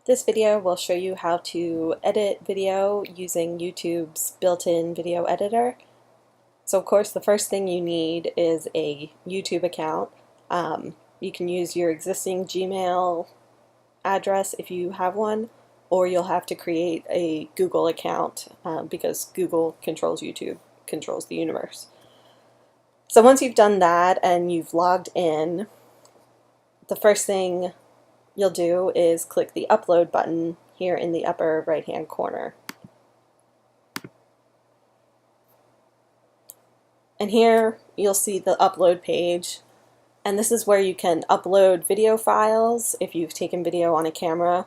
This video will show you how to edit video using YouTube's built-in video editor. So of course the first thing you need is a YouTube account. You can use your existing Gmail address if you have one, or you'll have to create a Google account because Google controls YouTube, controls the universe. So once you've done that and you've logged in, the first thing you'll do is click the upload button here in the upper right hand corner. And here you'll see the upload page, and this is where you can upload video files if you've taken video on a camera.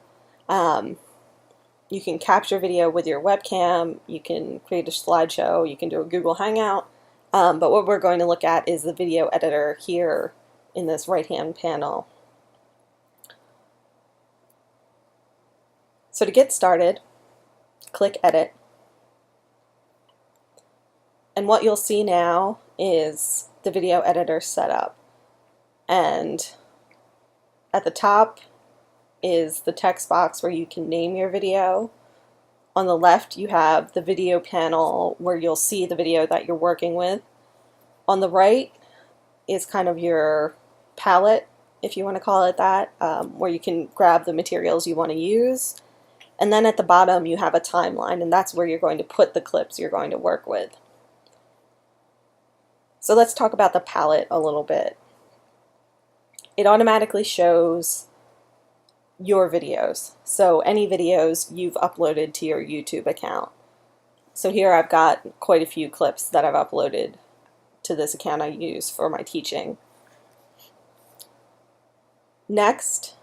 You can capture video with your webcam, you can create a slideshow, you can do a Google Hangout, but what we're going to look at is the video editor here in this right hand panel. So to get started, click Edit. And what you'll see now is the video editor setup. And at the top is the text box where you can name your video. On the left you have the video panel where you'll see the video that you're working with. On the right is kind of your palette, if you want to call it that, where you can grab the materials you want to use. And then at the bottom you have a timeline, and that's where you're going to put the clips you're going to work with. So let's talk about the palette a little bit. It automatically shows your videos, so any videos you've uploaded to your YouTube account. So here I've got quite a few clips that I've uploaded to this account I use for my teaching. Next,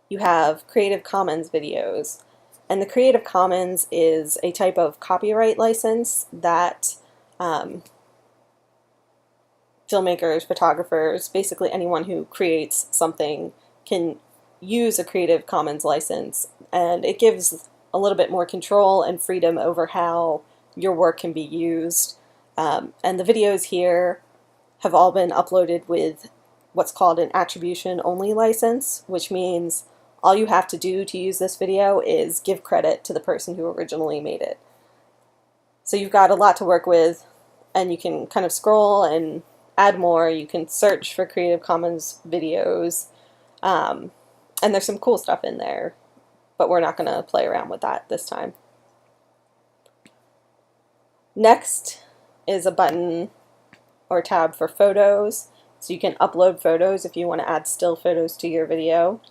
you have Creative Commons videos, and the Creative Commons is a type of copyright license that filmmakers, photographers, basically anyone who creates something can use a Creative Commons license, and it gives a little bit more control and freedom over how your work can be used. And the videos here have all been uploaded with what's called an attribution only license, which means all you have to do to use this video is give credit to the person who originally made it. So you've got a lot to work with, and you can kind of scroll and add more. You can search for Creative Commons videos, and there's some cool stuff in there, but we're not going to play around with that this time. Next is a button or tab for photos, so you can upload photos if you want to add still photos to your video.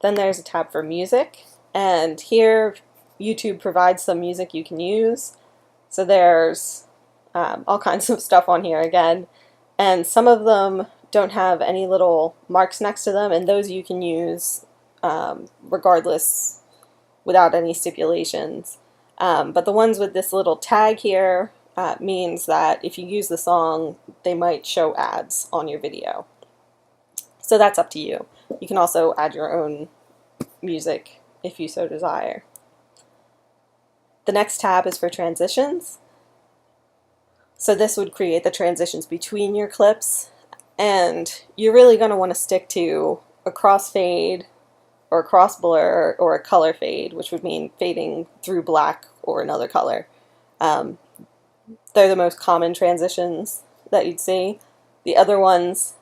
Then there's a tab for music, and here YouTube provides some music you can use. So there's all kinds of stuff on here again, and some of them don't have any little marks next to them, and those you can use regardless, without any stipulations. But the ones with this little tag here means that if you use the song, they might show ads on your video. So that's up to you. You can also add your own music if you so desire. The next tab is for transitions. So this would create the transitions between your clips, and you're really going to want to stick to a crossfade or a cross blur or a color fade, which would mean fading through black or another color. They're the most common transitions that you'd see. The other ones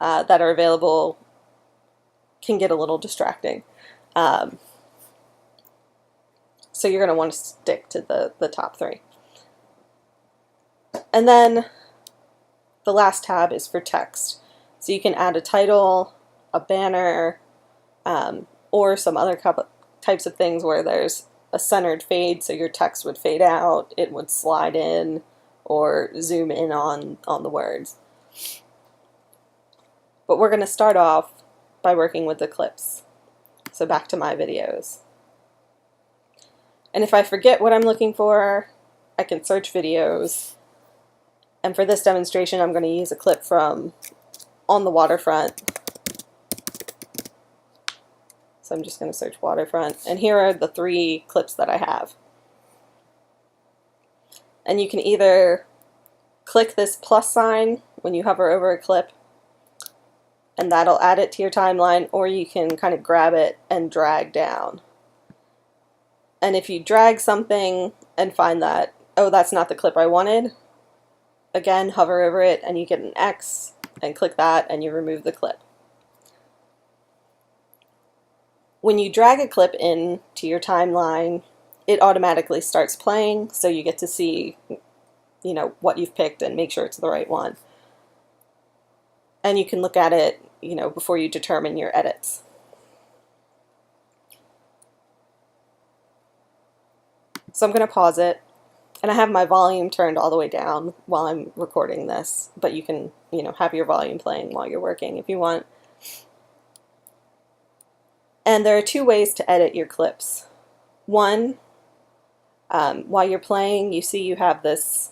that are available can get a little distracting. So you're going to want to stick to the top three. And then the last tab is for text. So you can add a title, a banner, or some other types of things where there's a centered fade, so your text would fade out, it would slide in, or zoom in on the words. But we're going to start off by working with the clips. So back to my videos. And if I forget what I'm looking for, I can search videos. And for this demonstration, I'm going to use a clip from On the Waterfront. So I'm just going to search waterfront. And here are the 3 clips that I have. And you can either click this plus sign when you hover over a clip, and that'll add it to your timeline, or you can kind of grab it and drag down. And if you drag something and find that, oh, that's not the clip I wanted, again, hover over it and you get an X and click that and you remove the clip. When you drag a clip in to your timeline, it automatically starts playing, so you get to see, you know, what you've picked and make sure it's the right one. And you can look at it, you know, before you determine your edits. So I'm going to pause it, and I have my volume turned all the way down while I'm recording this, but you can, you know, have your volume playing while you're working if you want. And there are two ways to edit your clips. One, while you're playing, you see you have this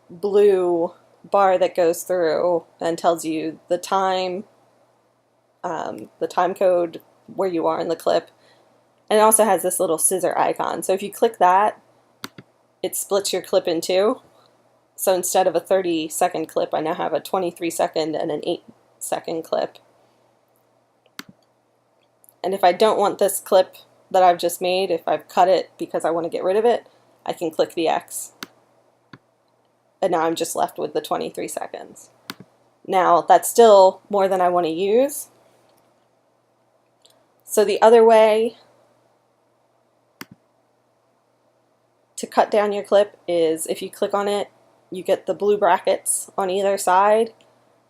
blue bar that goes through and tells you the time code, where you are in the clip, and it also has this little scissor icon. So if you click that, it splits your clip in two. So instead of a 30-second clip, I now have a 23-second and an 8-second clip. And if I don't want this clip that I've just made, if I've cut it because I want to get rid of it, I can click the X. And now I'm just left with the 23 seconds. Now, that's still more than I want to use. So the other way to cut down your clip is, if you click on it, you get the blue brackets on either side,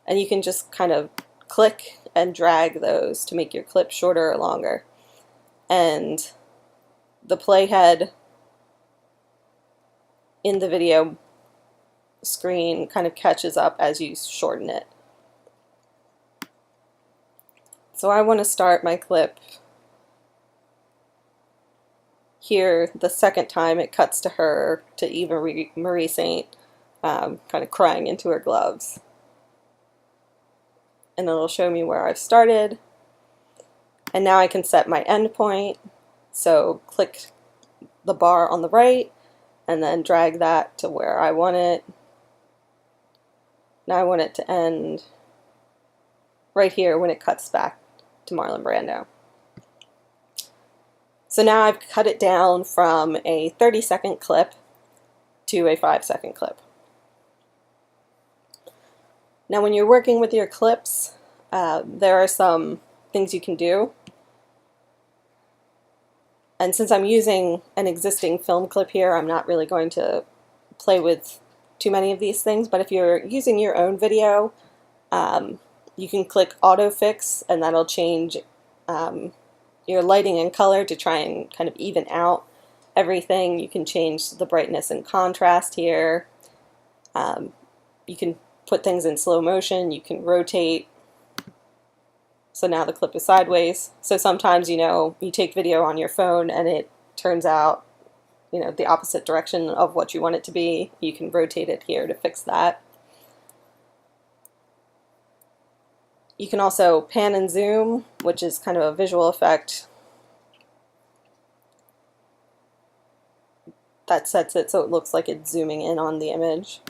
and you can just kind of click and drag those to make your clip shorter or longer. And the playhead in the video screen kind of catches up as you shorten it. So I want to start my clip here the second time it cuts to her, to Eva Marie Saint, kind of crying into her gloves. And it'll show me where I've started. And now I can set my end point. So click the bar on the right and then drag that to where I want it. Now I want it to end right here when it cuts back to Marlon Brando. So now I've cut it down from a 30-second clip to a 5-second clip. Now when you're working with your clips, there are some things you can do. And since I'm using an existing film clip here, I'm not really going to play with too many of these things, but if you're using your own video, you can click auto fix, and that'll change your lighting and color to try and kind of even out everything. You can change the brightness and contrast here. You can put things in slow motion. You can rotate. So now the clip is sideways. So sometimes, you know, you take video on your phone and it turns out, you know, the opposite direction of what you want it to be. You can rotate it here to fix that. You can also pan and zoom, which is kind of a visual effect that sets it so it looks like it's zooming in on the image.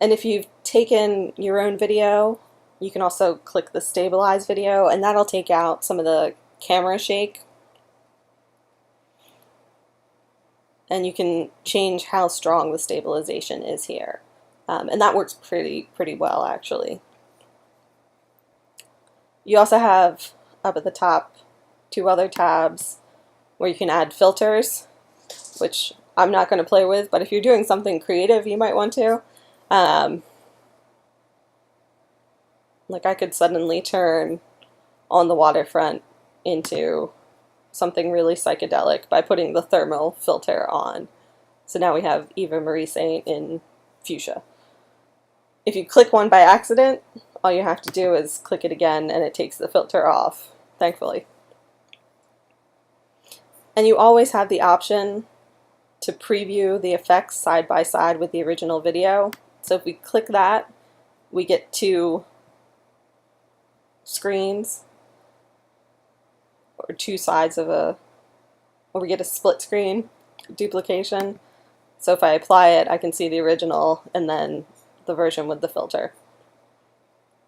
And if you've taken your own video, you can also click the stabilize video, and that'll take out some of the camera shake. And you can change how strong the stabilization is here. And that works pretty well, actually. You also have up at the top two other tabs where you can add filters, which I'm not going to play with, but if you're doing something creative, you might want to. Like I could suddenly turn On the Waterfront into something really psychedelic by putting the thermal filter on. So now we have Eva Marie Saint in fuchsia. If you click one by accident, all you have to do is click it again and it takes the filter off, thankfully. And you always have the option to preview the effects side by side with the original video. So if we click that, we get two screens or two sides of or we get a split screen duplication. So if I apply it, I can see the original and then the version with the filter.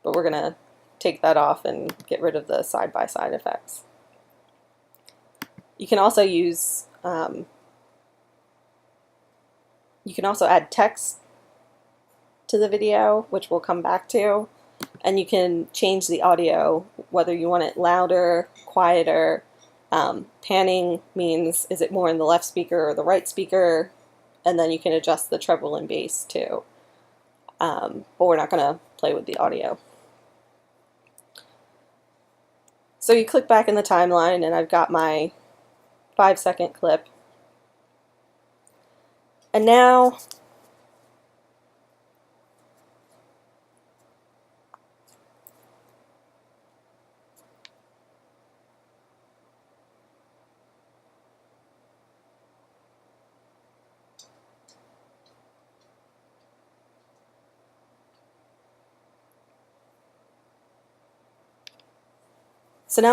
But we're going to take that off and get rid of the side-by-side effects. You can also use, you can also add text to the video, which we'll come back to, and you can change the audio, whether you want it louder, quieter. Panning means, is it more in the left speaker or the right speaker? And then you can adjust the treble and bass too. But we're not going to play with the audio. So you click back in the timeline and I've got my 5-second clip. And now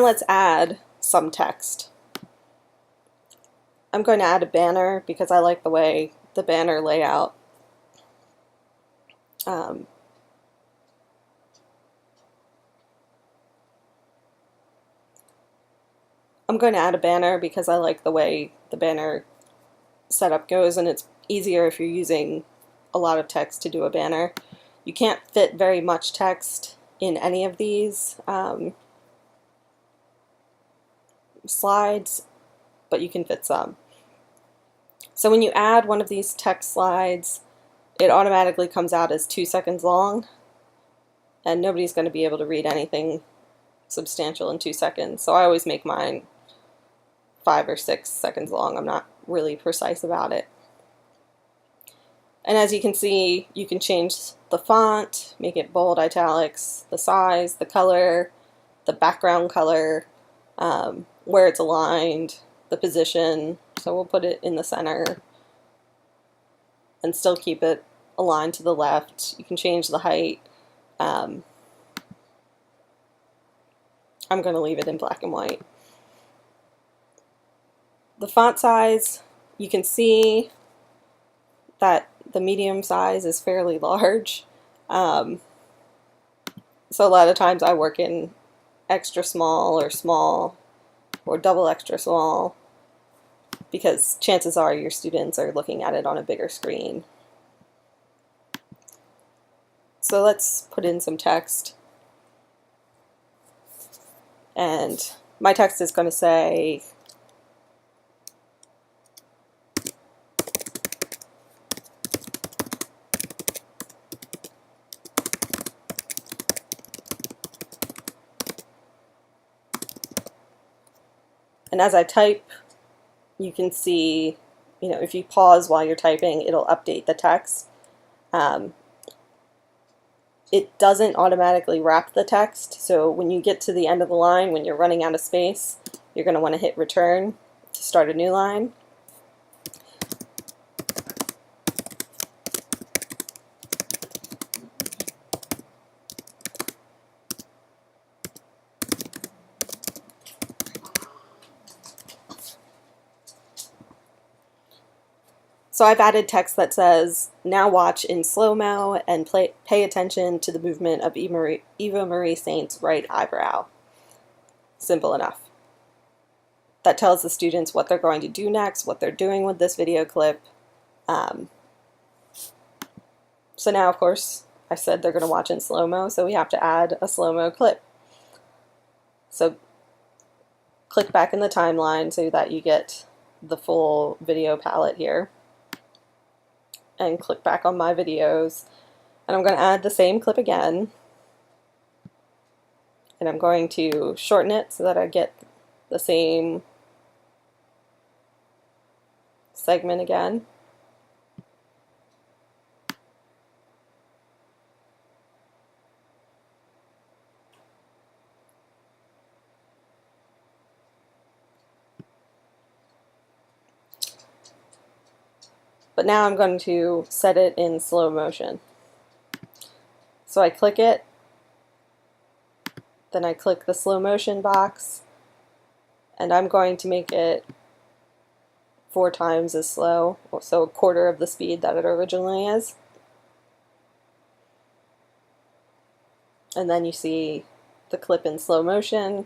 let's add some text. I'm going to add a banner because I like the way the banner layout. I'm going to add a banner because I like the way the banner setup goes, and it's easier if you're using a lot of text to do a banner. You can't fit very much text in any of these slides, but you can fit some. So when you add one of these text slides, it automatically comes out as 2 seconds long, and nobody's going to be able to read anything substantial in 2 seconds. So I always make mine 5 or 6 seconds long. I'm not really precise about it. And as you can see, you can change the font, make it bold, italics, the size, the color, the background color, where it's aligned, the position. So we'll put it in the center and still keep it aligned to the left. You can change the height. I'm going to leave it in black and white. The font size, you can see that the medium size is fairly large. So a lot of times I work in extra small or double extra small because chances are your students are looking at it on a bigger screen. So let's put in some text. And my text is going to say, and as I type, you can see, if you pause while you're typing, it'll update the text. It doesn't automatically wrap the text, so when you get to the end of the line, when you're running out of space, you're going to want to hit return to start a new line. So I've added text that says, now watch in slow-mo and pay attention to the movement of Eva Marie Saint's right eyebrow. Simple enough. That tells the students what they're going to do next, what they're doing with this video clip. So now, of course, I said they're going to watch in slow-mo, so we have to add a slow-mo clip. So click back in the timeline so that you get the full video palette here. And click back on my videos, and I'm going to add the same clip again, and I'm going to shorten it so that I get the same segment again. But now I'm going to set it in slow motion. So I click it, then I click the slow motion box, and I'm going to make it 4 times as slow, so a quarter of the speed that it originally is. And then you see the clip in slow motion,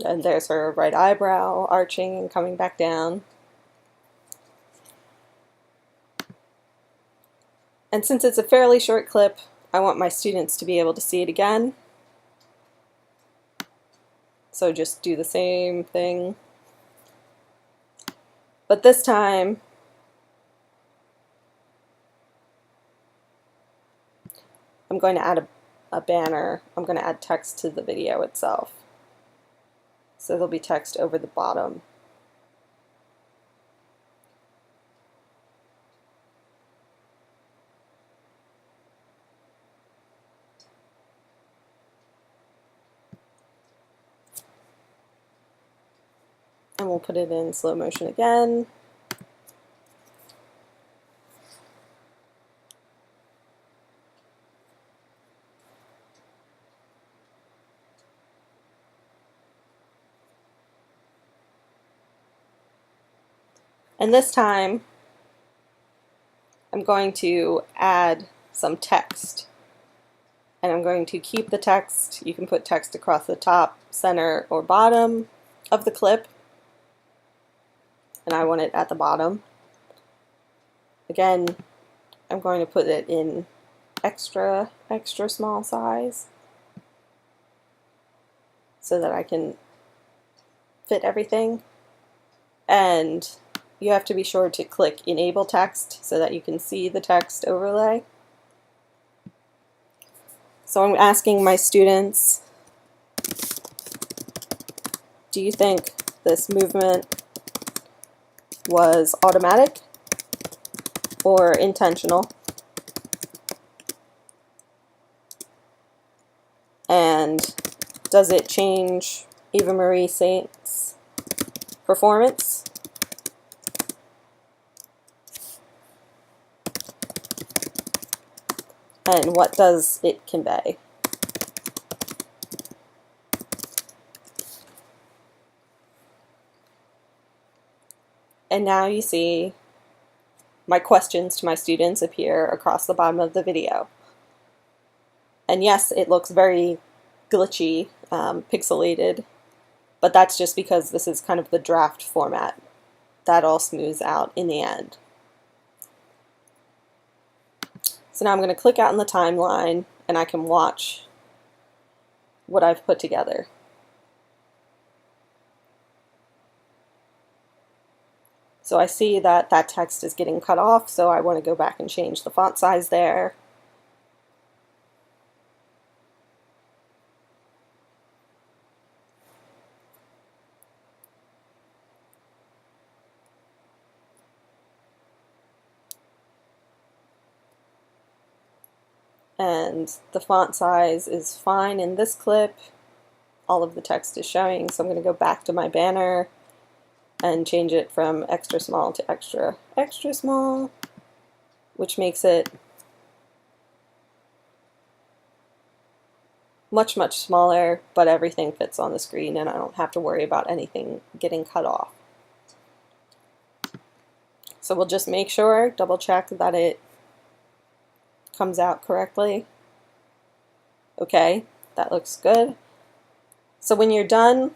and there's her right eyebrow arching and coming back down. And since it's a fairly short clip, I want my students to be able to see it again. So just do the same thing. But this time, I'm going to add a banner. I'm going to add text to the video itself. So there'll be text over the bottom. And we'll put it in slow motion again. And this time, I'm going to add some text. And I'm going to keep the text. You can put text across the top, center, or bottom of the clip. And I want it at the bottom. Again, I'm going to put it in extra small size so that I can fit everything. And you have to be sure to click Enable Text so that you can see the text overlay. So I'm asking my students, do you think this movement was automatic or intentional? And does it change Eva Marie Saint's performance? And what does it convey? And now you see my questions to my students appear across the bottom of the video. And yes, it looks very glitchy, pixelated, but that's just because this is kind of the draft format. That all smooths out in the end. So now I'm going to click out in the timeline and I can watch what I've put together. So I see that that text is getting cut off, so I want to go back and change the font size there. And the font size is fine in this clip. All of the text is showing, so I'm going to go back to my banner and change it from extra small to extra small, which makes it much smaller, but everything fits on the screen and I don't have to worry about anything getting cut off. So we'll just make sure, double check that it comes out correctly. Okay, that looks good. So when you're done,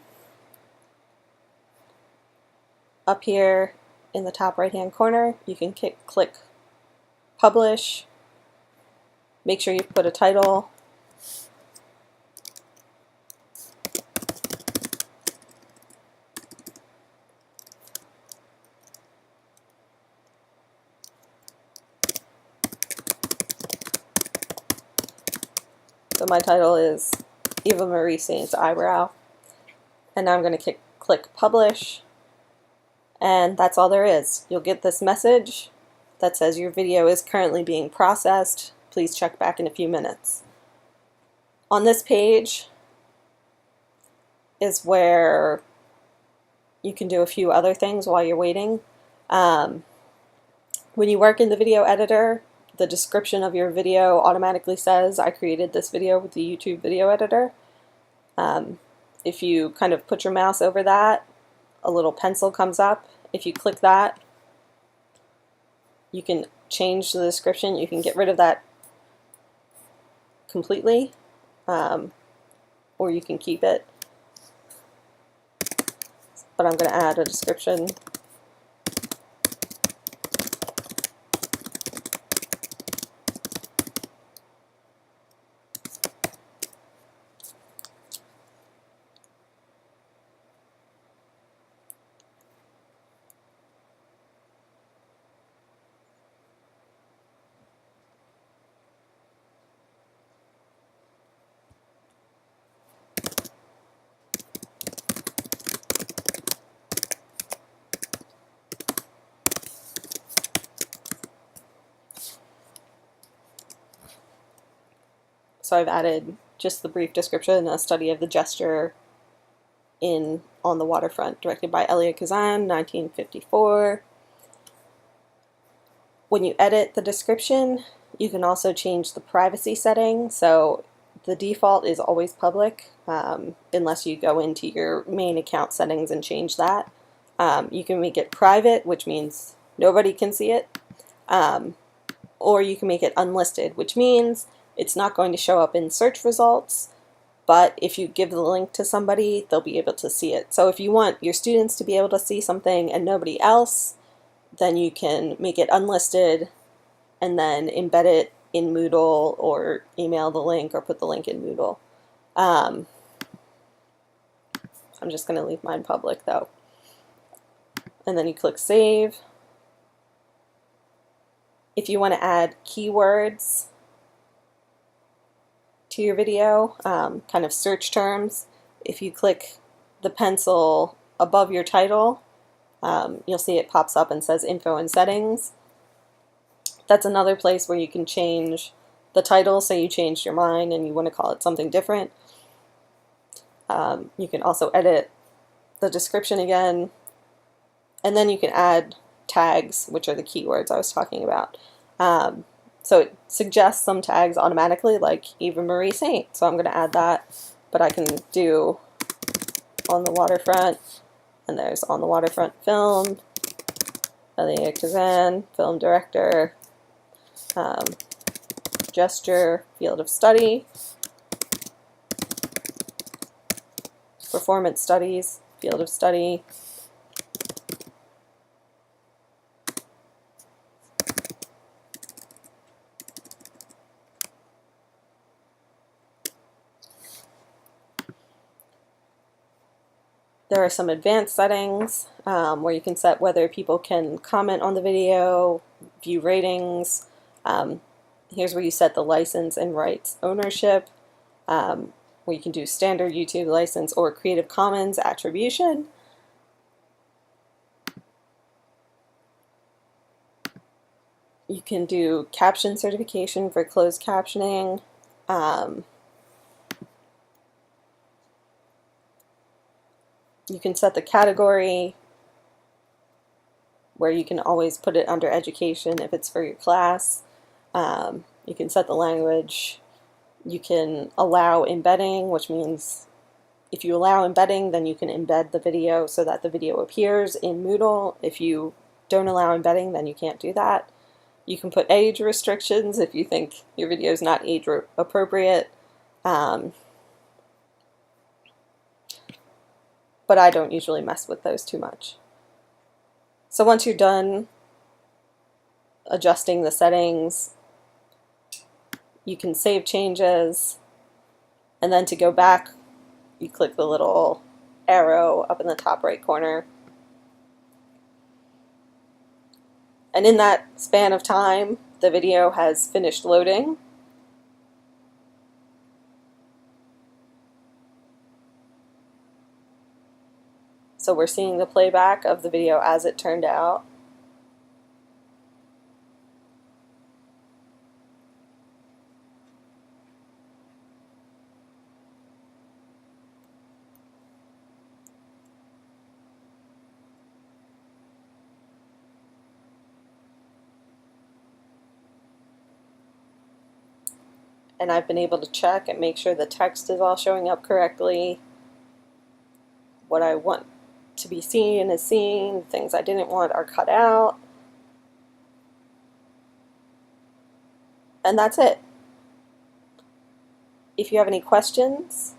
up here in the top right hand corner, you can click Publish. Make sure you put a title. So my title is Eva Marie Saint's eyebrow. And now I'm going to click Publish. And that's all there is. You'll get this message that says your video is currently being processed. Please check back in a few minutes. On this page is where you can do a few other things while you're waiting. When you work in the video editor, the description of your video automatically says, I created this video with the YouTube video editor. If you kind of put your mouse over that, a little pencil comes up. If you click that, you can change the description. You can get rid of that completely, or you can keep it. But I'm going to add a description. So I've added just the brief description, a study of the gesture in On the Waterfront, directed by Elia Kazan, 1954. When you edit the description, you can also change the privacy setting. So the default is always public, unless you go into your main account settings and change that. You can make it private, which means nobody can see it, or you can make it unlisted, which means it's not going to show up in search results, but if you give the link to somebody, they'll be able to see it. So if you want your students to be able to see something and nobody else, then you can make it unlisted and then embed it in Moodle or email the link or put the link in Moodle. I'm just going to leave mine public though. And then you click Save. If you want to add keywords to your video, kind of search terms, if you click the pencil above your title, you'll see it pops up and says Info and Settings. That's another place where you can change the title. Say you changed your mind and you want to call it something different. You can also edit the description again, and then you can add tags, which are the keywords I was talking about. So it suggests some tags automatically, like Eva Marie Saint. So I'm going to add that, but I can do On the Waterfront, and there's On the Waterfront film, Elia Kazan, film director, gesture, field of study, performance studies, field of study, there are some advanced settings where you can set whether people can comment on the video, view ratings. Here's where you set the license and rights ownership, where you can do standard YouTube license or Creative Commons attribution. You can do caption certification for closed captioning. You can set the category, where you can always put it under education if it's for your class. You can set the language. You can allow embedding, which means if you allow embedding, then you can embed the video so that the video appears in Moodle. If you don't allow embedding, then you can't do that. You can put age restrictions if you think your video is not age appropriate. But I don't usually mess with those too much. So once you're done adjusting the settings, you can save changes, and then to go back, you click the little arrow up in the top right corner. And in that span of time, the video has finished loading. So we're seeing the playback of the video as it turned out. and I've been able to check and make sure the text is all showing up correctly. What I want to be seen is seen, things I didn't want are cut out, and that's it. If you have any questions,